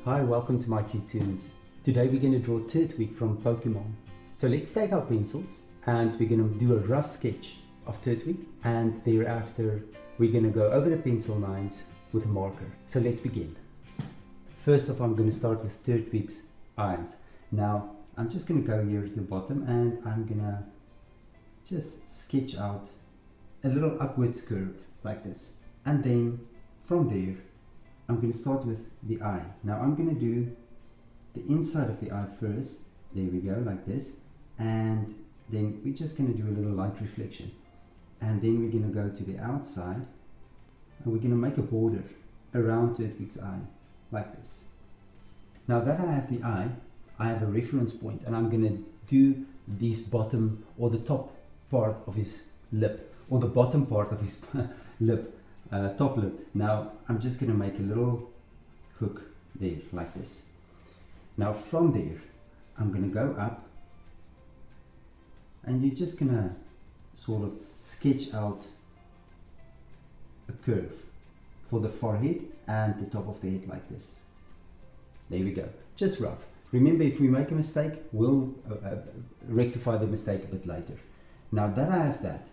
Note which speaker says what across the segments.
Speaker 1: Hi, welcome to mycutetoons. Today we're going to draw Turtwig from Pokemon. So let's take our pencils and we're going to do a rough sketch of Turtwig, and thereafter we're going to go over the pencil lines with a marker. So let's begin. First off, I'm going to start with Turtwig's eyes. Now I'm just going to go here to the bottom and I'm going to just sketch out a little upwards curve like this, and then from there I'm going to start with the eye. Now I'm going to do the inside of the eye first. There we go, like this. And then we're just going to do a little light reflection. And then we're going to go to the outside and we're going to make a border around Turtwig's eye, like this. Now that I have the eye, I have a reference point, and I'm going to do this bottom or the top part of his lip, or the bottom part of his lip. Top lip. Now I'm just going to make a little hook there like this. Now from there I'm going to go up, and you're just going to sort of sketch out a curve for the forehead and the top of the head like this. There we go, just rough. Remember, if we make a mistake, we'll rectify the mistake a bit later. Now that I have that,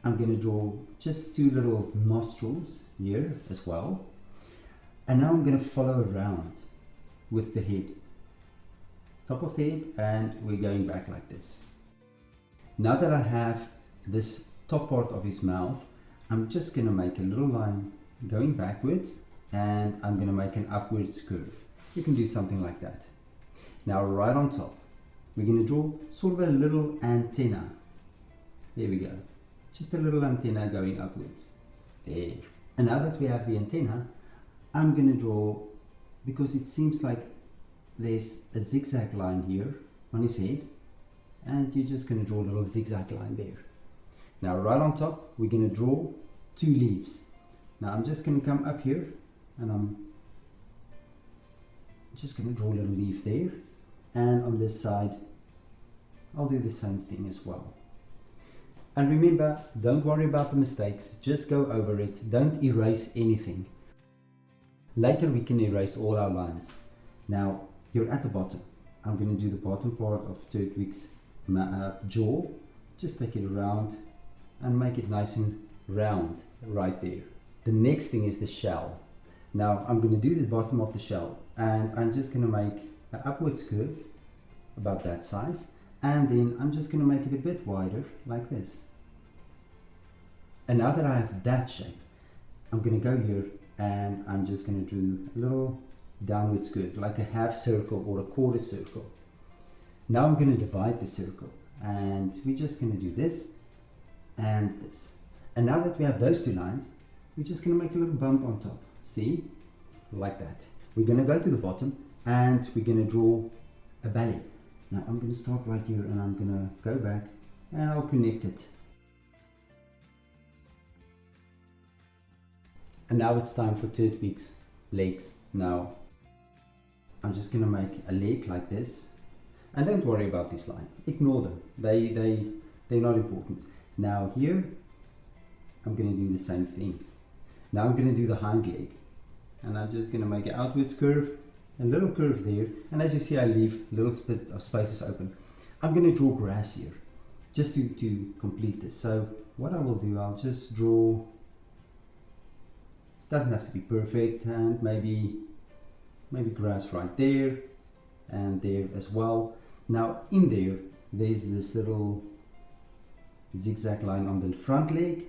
Speaker 1: I'm going to draw just two little nostrils here as well. And now I'm going to follow around with the head. Top of the head, and we're going back like this. Now that I have this top part of his mouth, I'm just going to make a little line going backwards, and I'm going to make an upwards curve. You can do something like that. Now right on top, we're going to draw sort of a little antenna. There we go. Just a little antenna going upwards. There. And now that we have the antenna, I'm going to draw, because it seems like there's a zigzag line here on his head, and you're just going to draw a little zigzag line there. Now right on top, we're going to draw two leaves. Now I'm just going to come up here, and I'm just going to draw a little leaf there, and on this side I'll do the same thing as well. And remember, don't worry about the mistakes, just go over it, don't erase anything. Later we can erase all our lines. Now, you're at the bottom. I'm going to do the bottom part of Turtwig's jaw. Just take it around and make it nice and round right there. The next thing is the shell. Now, I'm going to do the bottom of the shell, and I'm just going to make an upwards curve about that size. And then I'm just going to make it a bit wider like this. And now that I have that shape, I'm going to go here and I'm just going to do a little downwards curve, like a half circle or a quarter circle. Now I'm going to divide the circle, and we're just going to do this and this. And now that we have those two lines, we're just going to make a little bump on top. See? Like that. We're going to go to the bottom and we're going to draw a belly. Now I'm going to start right here, and I'm going to go back and I'll connect it. And now it's time for Turtwig's legs. Now I'm just going to make a leg like this, and don't worry about this line, ignore them, they're not important. Now here I'm going to do the same thing. Now I'm going to do the hind leg, and I'm just going to make an outwards curve, a little curve there, and as you see I leave little bit of spaces open. I'm going to draw grass here just to complete this. So what I will do, I'll just draw, doesn't have to be perfect, and maybe grass right there and there as well. Now in there's this little zigzag line on the front leg,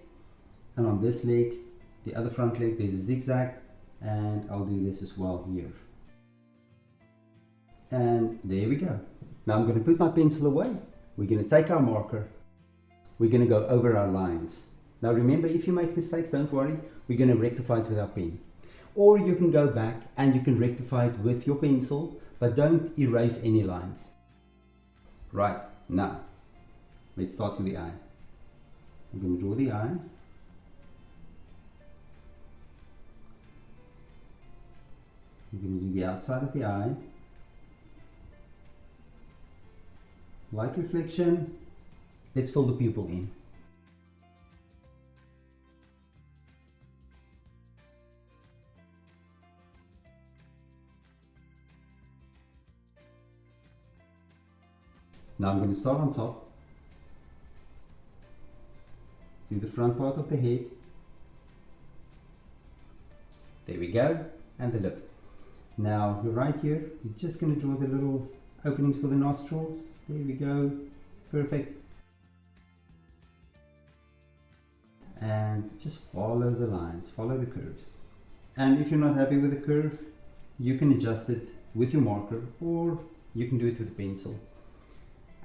Speaker 1: and on this leg, the other front leg, there's a zigzag, and I'll do this as well here. And there we go. Now I'm going to put my pencil away. We're going to take our marker. We're going to go over our lines. Now remember, if you make mistakes, don't worry. We're going to rectify it with our pen. Or you can go back and you can rectify it with your pencil, but don't erase any lines. Right, now let's start with the eye. I'm going to draw the eye. I'm going to do the outside of the eye. Light reflection. Let's fill the pupil in. Now I'm going to start on top, do the front part of the head. There we go, and the lip. Now right here, you're just going to draw the little openings for the nostrils. There we go, perfect. And just follow the lines, follow the curves. And if you're not happy with the curve, you can adjust it with your marker, or you can do it with a pencil.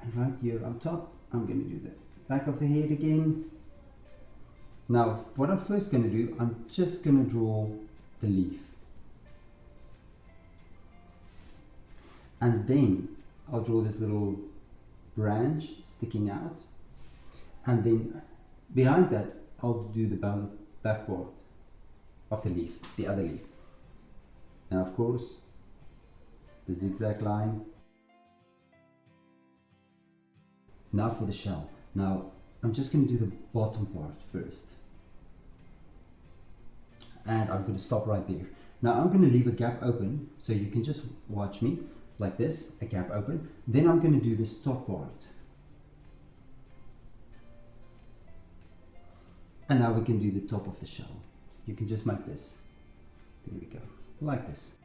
Speaker 1: And right here on top, I'm going to do the back of the head again. Now what I'm first going to do, I'm just going to draw the leaf, and then I'll draw this little branch sticking out, and then behind that I'll do the back part of the leaf, the other leaf. Now of course the zigzag line. Now for the shell. Now I'm just going to do the bottom part first, and I'm going to stop right there. Now I'm going to leave a gap open, so you can just watch me like this, a gap open. Then I'm going to do this top part, and now we can do the top of the shell. You can just make this, there we go, like this.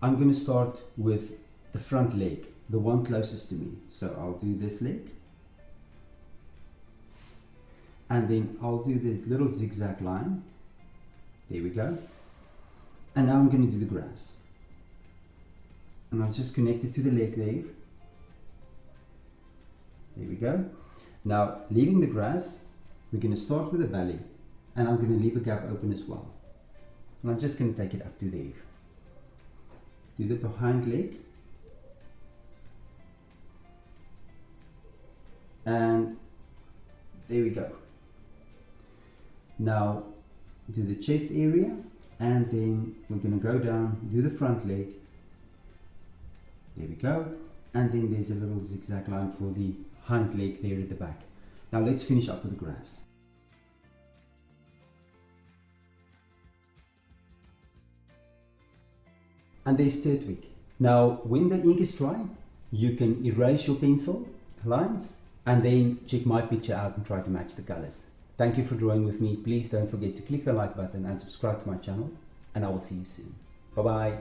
Speaker 1: I'm going to start with the front leg, the one closest to me. So I'll do this leg, and then I'll do the little zigzag line. There we go. And now I'm going to do the grass, and I'll just connect it to the leg there. There we go. Now leaving the grass, we're going to start with the belly, and I'm going to leave a gap open as well, and I'm just going to take it up to there. Do the behind leg, and there we go. Now do the chest area, and then we're going to go down, do the front leg. There we go. And then there's a little zigzag line for the hind leg there at the back. Now let's finish up with the grass. And there's Turtwig. Now when the ink is dry, you can erase your pencil lines and then check my picture out and try to match the colors. Thank you for drawing with me. Please don't forget to click the like button and subscribe to my channel, and I will see you soon. Bye bye.